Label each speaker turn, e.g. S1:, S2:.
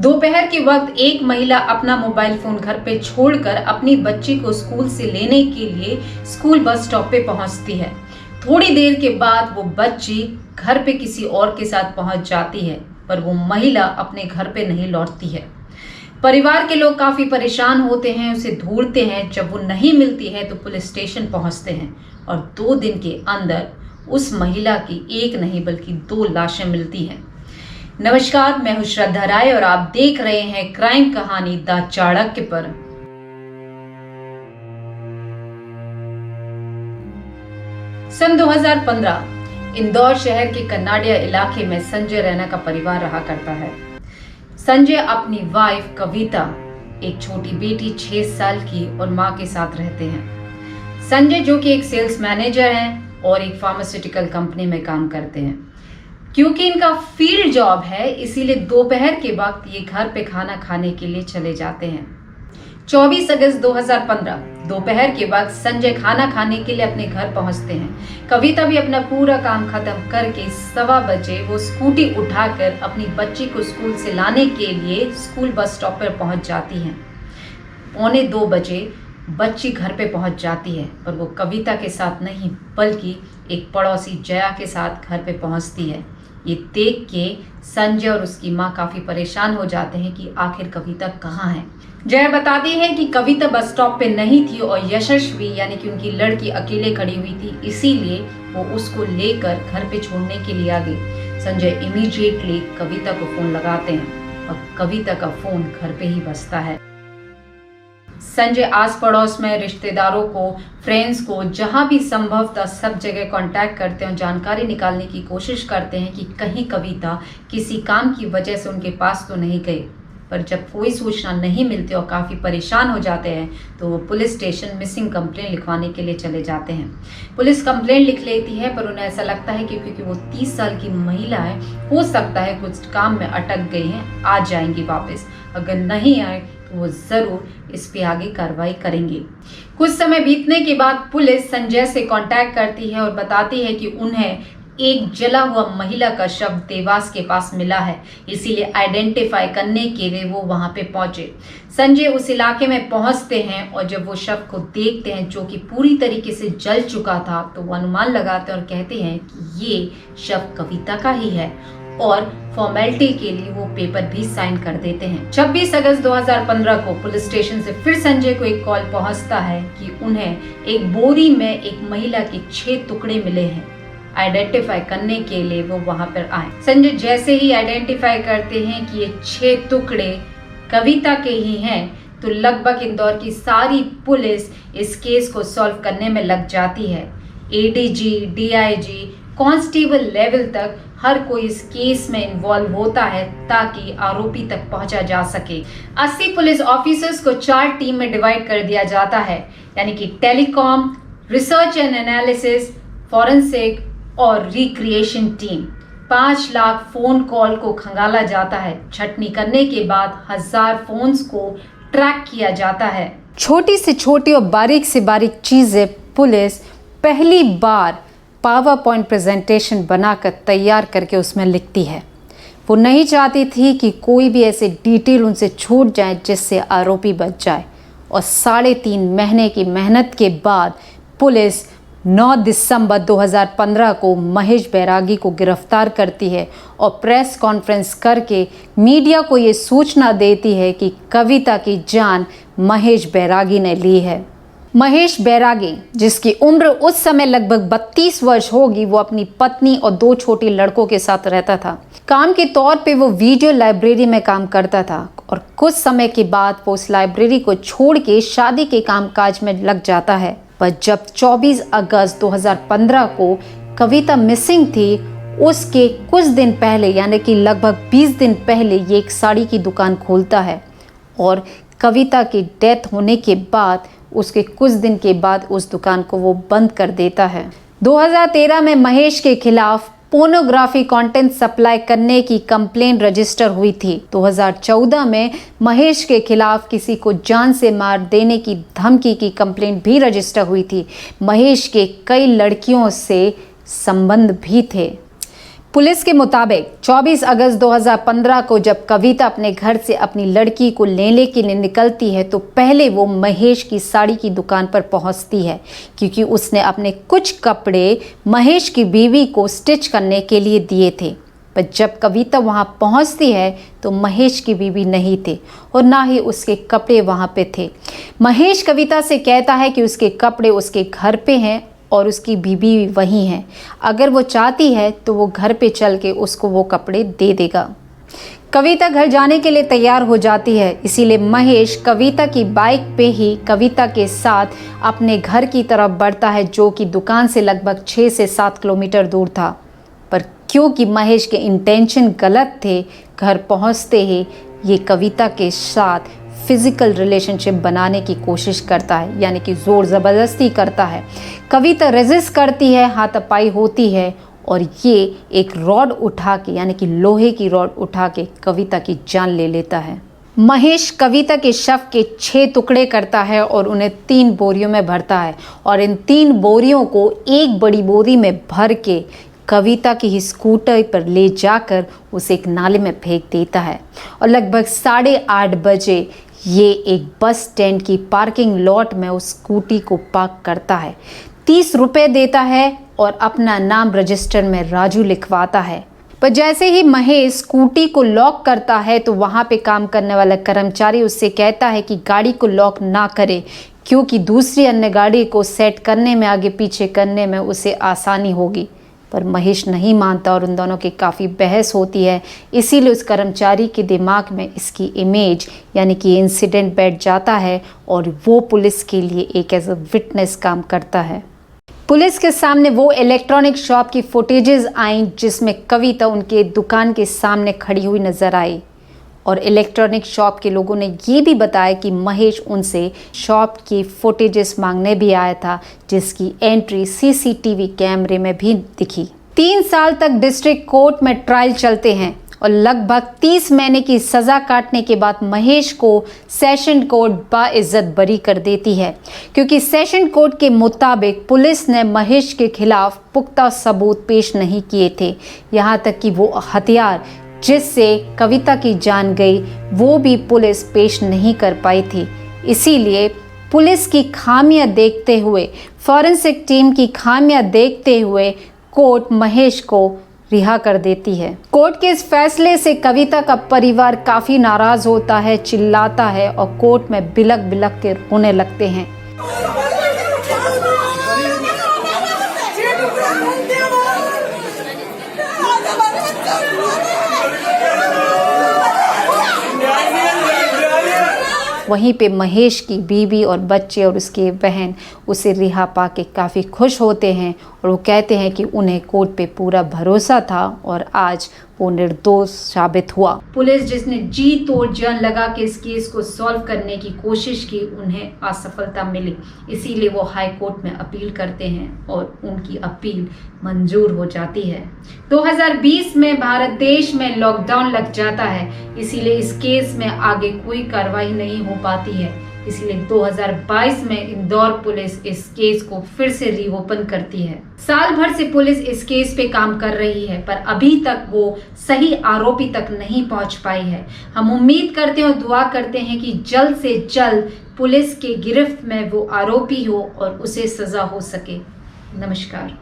S1: दोपहर के वक्त एक महिला अपना मोबाइल फोन घर पे छोड़कर अपनी बच्ची को स्कूल से लेने के लिए स्कूल बस स्टॉप पे पहुंचती है। थोड़ी देर के बाद वो बच्ची घर पे किसी और के साथ पहुंच जाती है, पर वो महिला अपने घर पे नहीं लौटती है। परिवार के लोग काफी परेशान होते हैं, उसे ढूंढते हैं। जब वो नहीं मिलती है तो पुलिस स्टेशन पहुंचते हैं और 2 दिन के अंदर उस महिला की एक नहीं बल्कि 2 लाशें मिलती हैं। नमस्कार, मैं हूं श्रद्धा राय और आप देख रहे हैं क्राइम कहानी द चाणक्य पर। सन 2015 इंदौर शहर के कन्नाडिया इलाके में संजय रैना का परिवार रहा करता है। संजय अपनी वाइफ कविता, एक छोटी बेटी 6 साल की और मां के साथ रहते हैं। संजय जो कि एक सेल्स मैनेजर हैं और एक फार्मास्यूटिकल कंपनी में काम करते हैं। क्योंकि इनका फील्ड जॉब है, इसीलिए दोपहर के वक्त ये घर पे खाना खाने के लिए चले जाते हैं। 24 अगस्त 2015 दोपहर के वक्त संजय खाना खाने के लिए अपने घर पहुंचते हैं। कविता भी अपना पूरा काम खत्म करके 1:15 बजे वो स्कूटी उठाकर अपनी बच्ची को स्कूल से लाने के लिए स्कूल बस स्टॉप पर पहुंच जाती हैं। 1:45 बजे बच्ची घर पे पहुंच जाती है, पर वो कविता के साथ नहीं बल्कि एक पड़ोसी जया के साथ घर पे पहुंचती है। ये देख के संजय और उसकी माँ काफी परेशान हो जाते हैं कि आखिर कविता कहाँ है। जया बताती है कि कविता बस स्टॉप पे नहीं थी और यशस्वी यानी कि उनकी लड़की अकेले खड़ी हुई थी, इसीलिए वो उसको लेकर घर पे छोड़ने के लिए आ गई। संजय इमीडिएटली कविता को फोन लगाते हैं और कविता का फोन घर पे ही बजता है। संजय आस पड़ोस में रिश्तेदारों को, फ्रेंड्स को, जहां भी संभव था सब जगह कांटेक्ट करते हैं और जानकारी निकालने की कोशिश करते हैं कि कहीं कविता किसी काम की वजह से उनके पास तो नहीं गई। पर जब कोई सूचना नहीं मिलती और काफ़ी परेशान हो जाते हैं तो वो पुलिस स्टेशन मिसिंग कंप्लेंट लिखवाने के लिए चले जाते हैं। पुलिस कंप्लेंट लिख लेती है, पर उन्हें ऐसा लगता है कि क्योंकि वो 30 साल की महिला है, हो सकता है कुछ काम में अटक गई हैं, आ जाएंगी वापस। अगर नहीं आए तो वो ज़रूर इस पे आगे कार्रवाई करेंगे। कुछ समय बीतने के बाद पुलिस संजय से कांटेक्ट करती है और बताती है कि उन्हें एक जला हुआ महिला का शव देवास के पास मिला है, इसीलिए आइडेंटिफाई करने के लिए वो वहां पे पहुंचे। संजय उस इलाके में पहुंचते हैं और जब वो शव को देखते हैं जो कि पूरी तरीके से जल चुका था, तो वो अनुमान लगाते हैं और कहते हैं कि ये शव कविता का ही है और फॉर्मेलिटी के लिए वो पेपर भी साइन कर देते हैं। 26 अगस्त 2015 को पुलिस स्टेशन से फिर संजय को एक कॉल पहुंचता है कि उन्हें एक बोरी में एक महिला के 6 टुकड़े मिले हैं। आइडेंटिफाई करने के लिए वो वहां पर आए। संजय जैसे ही आइडेंटिफाई करते हैं कि ये 6 टुकड़े कविता के ही हैं, तो लगभग इंदौर की सारी पुलिस इस केस को सॉल्व करने में लग जाती है। एडीजी, डीआईजी, कांस्टेबल लेवल तक हर कोई इस केस में इन्वॉल्व होता है ताकि आरोपी तक पहुंचा जा सके। 80 पुलिस ऑफिसर्स को 4 टीम में डिवाइड कर दिया जाता है, यानी कि telecom, research and analysis, forensic और recreation team. 5 lakh phone call को खंगाला जाता है। छटनी करने के बाद 1000 फोन्स को ट्रैक किया जाता है। छोटी से छोटी और बारीक से बारीक चीजें पुलिस पहली बार पावर पॉइंट प्रेजेंटेशन बनाकर तैयार करके उसमें लिखती है। वो नहीं चाहती थी कि कोई भी ऐसे डिटेल उनसे छूट जाए जिससे आरोपी बच जाए। और 3.5 महीने की मेहनत के बाद पुलिस 9 दिसंबर 2015 को महेश बैरागी को गिरफ्तार करती है और प्रेस कॉन्फ्रेंस करके मीडिया को ये सूचना देती है कि कविता की जान महेश बैरागी ने ली है। महेश बैरागी, जिसकी उम्र उस समय लगभग 32 वर्ष होगी, वो अपनी पत्नी और 2 छोटे लड़कों के साथ रहता था। काम के तौर पे वो वीडियो लाइब्रेरी में काम करता था और कुछ समय के बाद वो उस लाइब्रेरी को छोड़ के शादी के कामकाज में लग जाता है। पर जब 24 अगस्त 2015 को कविता मिसिंग थी, उसके कुछ दिन पहले यानी कि लगभग 20 दिन पहले ये एक साड़ी की दुकान खोलता है और कविता की डेथ होने के बाद उसके कुछ दिन के बाद उस दुकान को वो बंद कर देता है। 2013 में महेश के खिलाफ पोर्नोग्राफी कंटेंट सप्लाई करने की कंप्लेंट रजिस्टर हुई थी। 2014 में महेश के खिलाफ किसी को जान से मार देने की धमकी की कंप्लेंट भी रजिस्टर हुई थी। महेश के कई लड़कियों से संबंध भी थे। पुलिस के मुताबिक 24 अगस्त 2015 को जब कविता अपने घर से अपनी लड़की को लेने के लिए निकलती है तो पहले वो महेश की साड़ी की दुकान पर पहुंचती है, क्योंकि उसने अपने कुछ कपड़े महेश की बीवी को स्टिच करने के लिए दिए थे। पर जब कविता वहां पहुंचती है तो महेश की बीवी नहीं थे और ना ही उसके कपड़े वहां पे थे। महेश कविता से कहता है कि उसके कपड़े उसके घर पे हैं और उसकी बीबी भी वहीं है। अगर वो चाहती है तो वो घर पे चल के उसको वो कपड़े दे देगा। कविता घर जाने के लिए तैयार हो जाती है, इसीलिए महेश कविता की बाइक पे ही कविता के साथ अपने घर की तरफ बढ़ता है, जो कि दुकान से लगभग 6 से 7 किलोमीटर दूर था। पर क्योंकि महेश के इंटेंशन गलत थे, घर पहुंचते ही ये कविता के साथ फिजिकल रिलेशनशिप बनाने की कोशिश करता है, यानी कि ज़ोर ज़बरदस्ती करता है। कविता रेजिस्ट करती है, हाथापाई होती है और ये एक रॉड उठा के, यानी कि लोहे की रॉड उठा के कविता की जान ले लेता है। महेश कविता के शव के 6 टुकड़े करता है और उन्हें 3 बोरियों में भरता है और इन 3 बोरियों को एक बड़ी बोरी में भर के कविता की ही स्कूटर पर ले जाकर उसे एक नाले में फेंक देता है। और लगभग 8:30 बजे ये एक बस स्टैंड की पार्किंग लॉट में उस स्कूटी को पार्क करता है, 30 रुपये देता है और अपना नाम रजिस्टर में राजू लिखवाता है। पर जैसे ही महेश स्कूटी को लॉक करता है तो वहाँ पे काम करने वाला कर्मचारी उससे कहता है कि गाड़ी को लॉक ना करे, क्योंकि दूसरी अन्य गाड़ी को सेट करने में, आगे पीछे करने में उसे आसानी होगी। पर महेश नहीं मानता और उन दोनों की काफ़ी बहस होती है। इसीलिए उस कर्मचारी के दिमाग में इसकी इमेज, यानी कि इंसिडेंट बैठ जाता है और वो पुलिस के लिए एक एज अ विटनेस काम करता है। पुलिस के सामने वो इलेक्ट्रॉनिक शॉप की फुटेजेस आई जिसमें कविता उनके दुकान के सामने खड़ी हुई नजर आई और इलेक्ट्रॉनिक शॉप के लोगों ने ये भी बताया कि महेश उनसे शॉप की फुटेजेस मांगने भी आया था, जिसकी एंट्री सीसीटीवी कैमरे में भी दिखी। 3 साल तक डिस्ट्रिक्ट कोर्ट में ट्रायल चलते हैं और लगभग 30 महीने की सज़ा काटने के बाद महेश को सेशन कोर्ट बाइज्जत बरी कर देती है, क्योंकि सेशन कोर्ट के मुताबिक पुलिस ने महेश के खिलाफ पुख्ता सबूत पेश नहीं किए थे। यहाँ तक कि वो हथियार जिससे कविता की जान गई वो भी पुलिस पेश नहीं कर पाई थी। इसीलिए पुलिस की खामियां देखते हुए, फॉरेंसिक टीम की खामियां देखते हुए कोर्ट महेश को रिहा कर देती है। कोर्ट के इस फैसले से कविता का परिवार काफ़ी नाराज़ होता है, चिल्लाता है और कोर्ट में बिलक बिलक के रोने लगते हैं। वहीं पे महेश की बीवी और बच्चे और उसकी बहन उसे रिहा पा के काफ़ी खुश होते हैं और वो कहते हैं कि उन्हें कोर्ट पे पूरा भरोसा था और आज वो निर्दोष साबित हुआ। पुलिस जिसने जी तोड़ जान लगा के इस केस को सॉल्व करने की कोशिश की, उन्हें असफलता मिली। इसीलिए वो हाई कोर्ट में अपील करते हैं और उनकी अपील मंजूर हो जाती है। 2020 में भारत देश में लॉकडाउन लग जाता है, इसीलिए इस केस में आगे कोई कार्रवाई नहीं हो पाती है। इसलिए 2022 में इंदौर पुलिस इस केस को फिर से रीओपन करती है। साल भर से पुलिस इस केस पे काम कर रही है, पर अभी तक वो सही आरोपी तक नहीं पहुंच पाई है। हम उम्मीद करते हैं और दुआ करते हैं कि जल्द से जल्द पुलिस के गिरफ्त में वो आरोपी हो और उसे सजा हो सके। नमस्कार।